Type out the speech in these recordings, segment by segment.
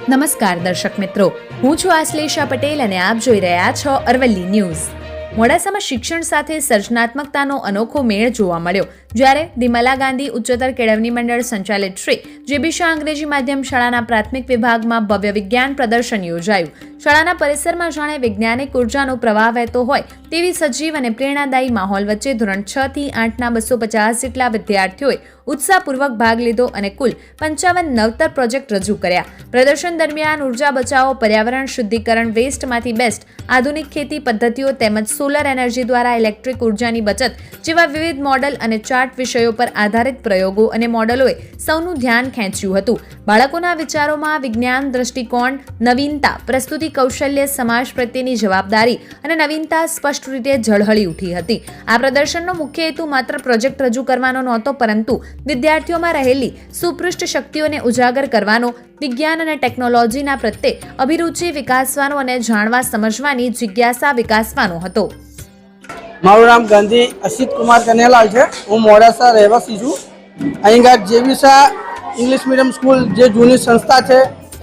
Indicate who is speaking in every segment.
Speaker 1: નમસ્કાર દર્શક મિત્રો, હું છું આશ્લેષા પટેલ અને આપ જોઈ રહ્યા છો અરવલ્લી ન્યૂઝ। મોડાસામાં શિક્ષણ સાથે સર્જનાત્મકતાનો અનોખો મેળ જોવા મળ્યો, જ્યારે દિમલા ગાંધી ઉચ્ચતર કેળવણી મંડળ સંચાલિત શ્રી જેબી શાહ અંગ્રેજી માધ્યમ શાળાના પ્રાથમિક વિભાગમાં ભવ્ય વિજ્ઞાન પ્રદર્શન યોજાયું। શાળાના પરિસરમાં જાણે વૈજ્ઞાનિક ઉર્જાનો પ્રવાહ વહેતો હોય તેવી સજીવ અને પ્રેરણાદાયી માહોલ વચ્ચે ધોરણ 6 થી 8ના 250 જેટલા વિદ્યાર્થીઓએ ઉત્સાહપૂર્વક ભાગ લીધો અને કુલ 55 નવતર પ્રોજેક્ટ રજૂ કર્યા। પ્રદર્શન દરમિયાન ઉર્જા બચાવો, પર્યાવરણ શુદ્ધિકરણ, વેસ્ટમાંથી બેસ્ટ, આધુનિક ખેતી પદ્ધતિઓ તેમજ સોલર એનર્જી દ્વારા ઇલેક્ટ્રિક ઉર્જાની બચત જેવા વિવિધ મોડલ અને ચાર્ટ વિષયો પર આધારિત પ્રયોગો અને મોડલોએ સૌનું ધ્યાન ખેંચ્યું હતું। બાળકોના વિચારોમાં વિજ્ઞાન દ્રષ્ટિકોણ, નવીનતા, પ્રસ્તુતિ કૌશલ્ય, સમાજ પ્રત્યેની જવાબદારી અને નવીનતા સ્પષ્ટ રીતે ઝળહળી ઉઠી હતી। આ પ્રદર્શનનો મુખ્ય હેતુ માત્ર પ્રોજેક્ટ રજૂ કરવાનો નહોતો, પરંતુ વિદ્યાર્થીઓમાં રહેલી સુપૃષ્ઠ શક્તિઓને ઉજાગર કરવાનો, વિજ્ઞાન અને ટેકનોલોજીના પ્રત્યે અભિરુચિ વિકાસવાનો અને જાણવા સમજવાની જિજ્ઞાસા વિકાસવાનો હતો।
Speaker 2: મારું નામ ગાંધી અસિત કુમાર કનેલાલ છે। હું મોડાસા રહેવાસી છું। અહીં જેબી શાહ ઇંગ્લિશ મીડિયમ સ્કૂલ જે જૂની સંસ્થા છે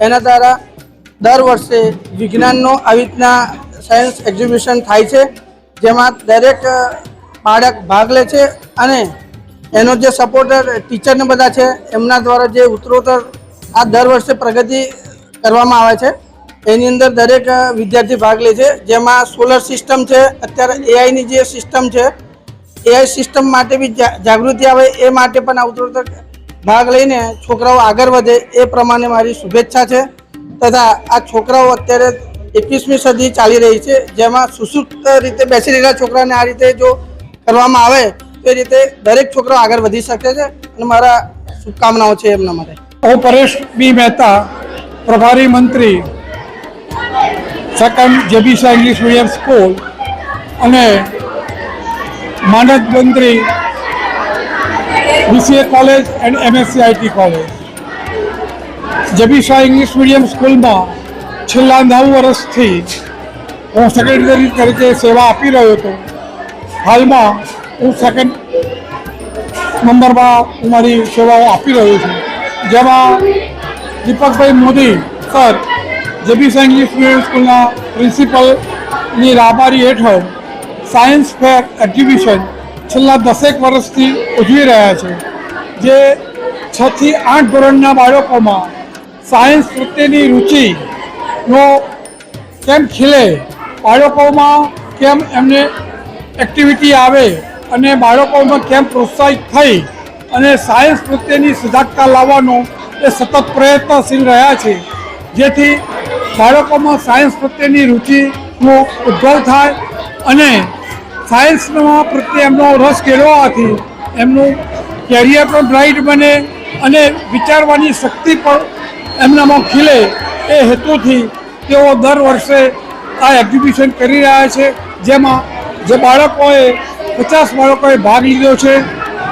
Speaker 2: એના દ્વારા દર વર્ષે વિજ્ઞાનનો આવી રીતના સાયન્સ એક્ઝિબિશન થાય છે, જેમાં દરેક બાળક ભાગ લે છે અને એનો જે સપોર્ટર ટીચરને બધા છે એમના દ્વારા જે ઉત્તરોત્તર આ દર વર્ષે પ્રગતિ કરવામાં આવે છે એની અંદર દરેક વિદ્યાર્થી ભાગ લે છે। જેમાં સોલર સિસ્ટમ છે, અત્યારે એઆઈની જે સિસ્ટમ છે, એઆઈ સિસ્ટમ માટે બી જાગૃતિ આવે એ માટે પણ આ ઉત્તરોત્તર ભાગ લઈને છોકરાઓ આગળ વધે એ પ્રમાણે મારી શુભેચ્છા છે। તથા આ છોકરાઓ અત્યારે 21મી સદી ચાલી રહી છે, જેમાં સુસુપ્ત રીતે બેસી રહેલા છોકરાને આ રીતે જો કરવામાં આવે તો એ રીતે દરેક છોકરો આગળ વધી શકે છે અને મારા શુભકામનાઓ છે એમના માટે।
Speaker 3: હું પરેશ બી મહેતા, પ્રભારી મંત્રી, સેકન્ડ જેબી શાહ ઇંગ્લિશ મીડિયમ સ્કૂલ અને માનદ મંત્રી BCA college and MSc IT college. JB Shah English medium સ્કૂલમાં છેલ્લા 9 વર્ષથી હું સેક્રેટરી તરીકે સેવા આપી રહ્યો હતો। હાલમાં હું સેકન્ડ નંબરમાં હું મારી સેવાઓ આપી રહ્યો છું, જેમાં દીપકભાઈ મોદી સર જેબી શાહ ઇંગ્લિશ મીડિયમ સ્કૂલના પ્રિન્સિપલની રાહબારી હેઠળ સાયન્સ ફેર એક્ઝિબિશન છેલ્લા 10 વર્ષથી ઉજવી રહ્યા છે, જે 6 થી 8 ધોરણના બાળકોમાં સાયન્સ પ્રત્યેની રુચિનો કેમ ખીલે, બાળકોમાં કેમ એમને એક્ટિવિટી આવે અને બાળકોમાં કેમ પ્રોત્સાહિત થઈ અને સાયન્સ પ્રત્યેની સજાગતા લાવવાનો એ સતત પ્રયત્નશીલ રહ્યા છે, જેથી બાળકોમાં સાયન્સ પ્રત્યેની રુચિનો ઉદ્ભવ થાય અને સાયન્સમાં પ્રત્યે એમનો રસ કેળવવાથી એમનું કેરિયર પણ બ્રાઇટ બને અને વિચારવાની શક્તિ પણ એમનામાં ખીલે એ હેતુથી તેઓ દર વર્ષે આ એક્ઝિબિશન કરી રહ્યા છે, જેમાં જે બાળકોએ 50 બાળકોએ ભાગ લીધો છે।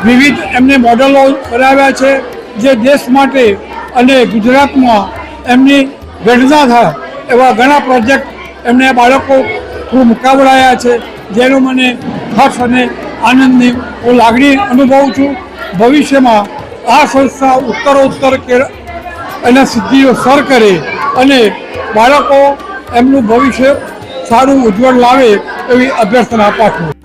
Speaker 3: વિવિધ એમને મોડલો બનાવ્યા છે જે દેશ માટે અને ગુજરાતમાં એમની ગણના થાય એવા ઘણા પ્રોજેક્ટ એમને બાળકો થ્રુ મુકાવડાયા છે, જેનું મને હર્ષ અને આનંદની હું લાગણી અનુભવું છું। ભવિષ્યમાં આ સંસ્થા ઉત્તરોત્તર એના સિદ્ધિઓ સર કરે અને બાળકો એમનું ભવિષ્ય સારું ઉજ્જવળ લાવે એવી અભ્યર્થના પાઠવું।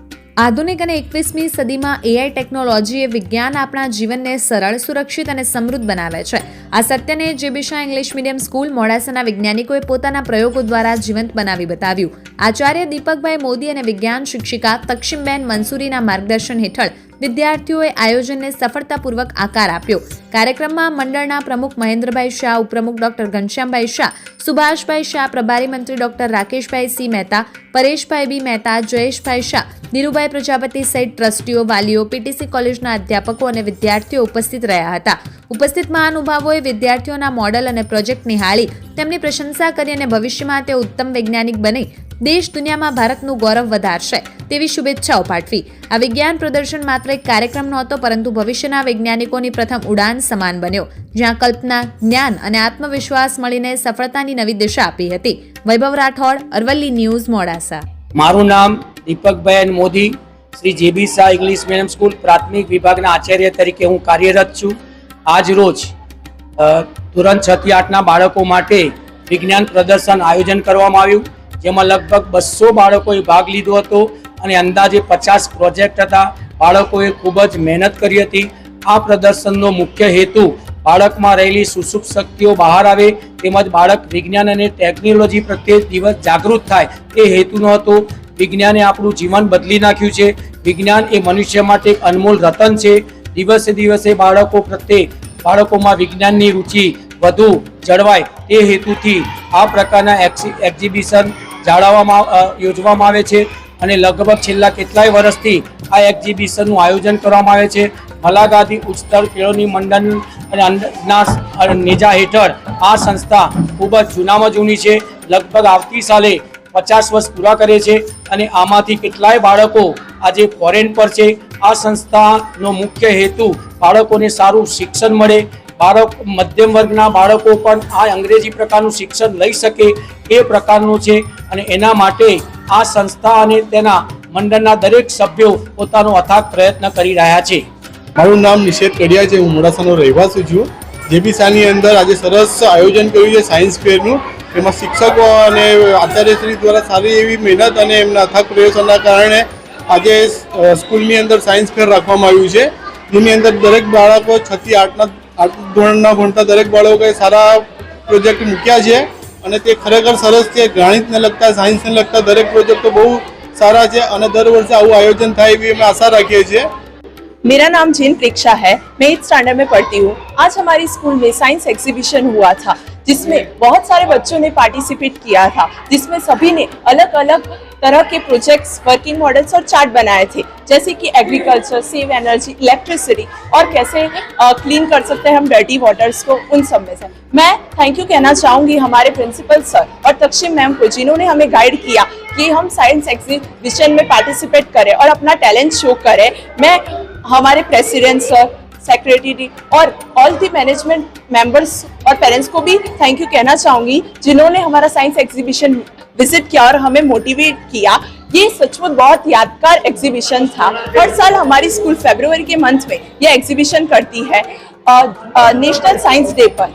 Speaker 1: આધુનિક અને 21મી સદીમાં એઆઈ ટેકનોલોજીએ વિજ્ઞાન આપણા જીવનને સરળ, સુરક્ષિત અને સમૃદ્ધ બનાવે છે। આ સત્યને જેબી શાહ ઇંગ્લિશ મીડિયમ સ્કૂલ મોડાસાના વૈજ્ઞાનિકોએ પોતાના પ્રયોગો દ્વારા જીવંત બનાવી બતાવ્યું। આચાર્ય દીપકભાઈ મોદી અને વિજ્ઞાન શિક્ષિકા તક્ષિમબેન મંસૂરીના માર્ગદર્શન હેઠળ વિદ્યાર્થીઓએ આયોજનને સફળતાપૂર્વક આકાર આપ્યો। કાર્યક્રમમાં મંડળના પ્રમુખ મહેન્દ્રભાઈ શાહ, ઉપપ્રમુખ ડોક્ટર ઘનશ્યામભાઈ શાહ, સુભાષભાઈ શાહ, પ્રભારી મંત્રી ડોક્ટર રાકેશભાઈ સી મહેતા, પરેશભાઈ બી મહેતા, જયેશભાઈ શાહ, ધીરુભાઈ પ્રજાપતિ સહિત ટ્રસ્ટીઓ, વાલીઓ, પીટીસી કોલેજના અધ્યાપકો અને વિદ્યાર્થીઓ ઉપસ્થિત રહ્યા હતા। ઉપસ્થિત મહાનુભાવોએ વિદ્યાર્થીઓના મોડલ અને પ્રોજેક્ટ નિહાળી તેમની પ્રશંસા કરી અને ભવિષ્યમાં તેઓ ઉત્તમ વૈજ્ઞાનિક બની દેશ દુનિયામાં ભારતનું ગૌરવ વધારશે તેવી શુભેચ્છાઓ પાઠવી। આ વિજ્ઞાન પ્રદર્શન માત્ર એક કાર્યક્રમ નહોતો, પરંતુ ભવિષ્યના વૈજ્ઞાનિકોની પ્રથમ ઉડાન સમાન બન્યો, જ્યાં કલ્પના, જ્ઞાન અને આત્મવિશ્વાસ મળીને સફળતાની નવી દિશા આપી હતી। વૈભવ રાઠોડ, અરવલ્લી ન્યૂઝ, મોડાસા।
Speaker 4: મારું નામ દીપકભાઈ મોદી, શ્રી જેબી શાહ ઇંગ્લિશ મીડિયમ સ્કૂલ પ્રાથમિક વિભાગના આચાર્ય તરીકે હું કાર્યરત છું। આજ રોજ ધોરણ 6 થી 8ના બાળકો માટે વિજ્ઞાન પ્રદર્શન આયોજન કરવામાં આવ્યું, જેમાં લગભગ 200 બાળકોએ ભાગ લીધો હતો અને અંદાજે 50 પ્રોજેક્ટ હતા. બાળકોએ ખૂબ જ મહેનત કરી હતી. આ પ્રદર્શનનો મુખ્ય હેતુ બાળકમાં રહેલી સુષુપ્ત શક્તિઓ બહાર આવે તેમજ બાળક વિજ્ઞાન અને ટેકનોલોજી પ્રત્યે દિવસ જાગૃત થાય એ હેતુનો હતો. વિજ્ઞાને આપણું જીવન બદલી નાખ્યું છે. વિજ્ઞાન એ મનુષ્ય માટે એક અનમોલ રતન છે. દિવસે દિવસે બાળકોમાં વિજ્ઞાનની રુચિ વધુ જળવાય તે હેતુથી આ પ્રકારના એક્ઝિબિશન યોજવામાં આવે છે અને લગભગ છેલ્લા કેટલાય વર્ષથી આ એક્ઝિબિશનનું આયોજન કરવામાં આવે છે. મહાત્મા ગાંધી ઉચ્ચતર કેળવણી મંડળના નેજા હેઠળ આ સંસ્થા ખૂબ જ જૂનામાં જૂની છે. લગભગ આવતી સાલે 50 વર્ષ પૂરા કરે છે અને આમાંથી કેટલાય બાળકો આજે ફોરેન પર છે. આ સંસ્થાનો મુખ્ય હેતુ બાળકોને સારું શિક્ષણ મળે, મધ્યમ વર્ગના બાળકો પણ આ અંગ્રેજી પ્રકારનું શિક્ષણ લઈ શકે એ પ્રકારનું છે અને એના માટે આ સંસ્થા અને તેના મંડળના દરેક સભ્યો પોતાનો અથાગ પ્રયત્ન કરી રહ્યા છે.
Speaker 5: મારું નામ નિષેધ કડિયા છે. હું મોડાસાનો રહેવાસી છું. જેબીસાની અંદર આજે સરસ આયોજન કર્યું છે સાયન્સ ફેરનું. એમાં શિક્ષકો અને આચાર્યશ્રી દ્વારા સારી એવી મહેનત અને એમના અથાગ પ્રયાસોના કારણે આજે સ્કૂલની અંદર સાયન્સ ફેર રાખવામાં આવ્યું છે, જેની અંદર દરેક બાળકો 6 થી 8 ધોરણના ભણતા દરેક બાળકોએ સારા પ્રોજેક્ટ મૂક્યા છે અને તે ખરેખર સરસ છે. ગણિતને લગતા, સાયન્સને લગતા દરેક પ્રોજેક્ટો બહુ सारा है और दर वर्ष आવું आयोजन થાય એવી અમે आशा रखिए છીએ।
Speaker 6: मेरा नाम जीन प्रीक्षा है, मैं 8th स्टैंडर्ड में पढ़ती हूँ। आज हमारी स्कूल में साइंस एग्जीबिशन हुआ था जिसमें बहुत सारे बच्चों ने पार्टिसिपेट किया था, जिसमें सभी ने अलग अलग तरह के प्रोजेक्ट्स, वर्किंग मॉडल्स और चार्ट बनाए थे, जैसे कि एग्रीकल्चर, सेव एनर्जी, इलेक्ट्रिसिटी और कैसे क्लीन कर सकते हैं हम डर्टी वाटर्स को, उन सब में से मैं थैंक यू कहना चाहूँगी हमारे प्रिंसिपल सर और तक्षिम मैम को, जिन्होंने हमें गाइड किया कि हम साइंस एग्जीबिशन में पार्टिसिपेट करें और अपना टैलेंट शो करें। मैं हमारे प्रेसिडेंट सर, सेक्रेटरी और ऑल दी मैनेजमेंट मेंबर्स और पेरेंट्स को भी थैंक यू कहना चाहूँगी, जिन्होंने हमारा साइंस एग्जीबिशन विजिट किया और हमें मोटिवेट किया। ये सचमुच बहुत यादगार एग्जीबिशन था। हर साल हमारी स्कूल फरवरी के मंथ में यह एग्जीबिशन करती है नेशनल साइंस डे पर।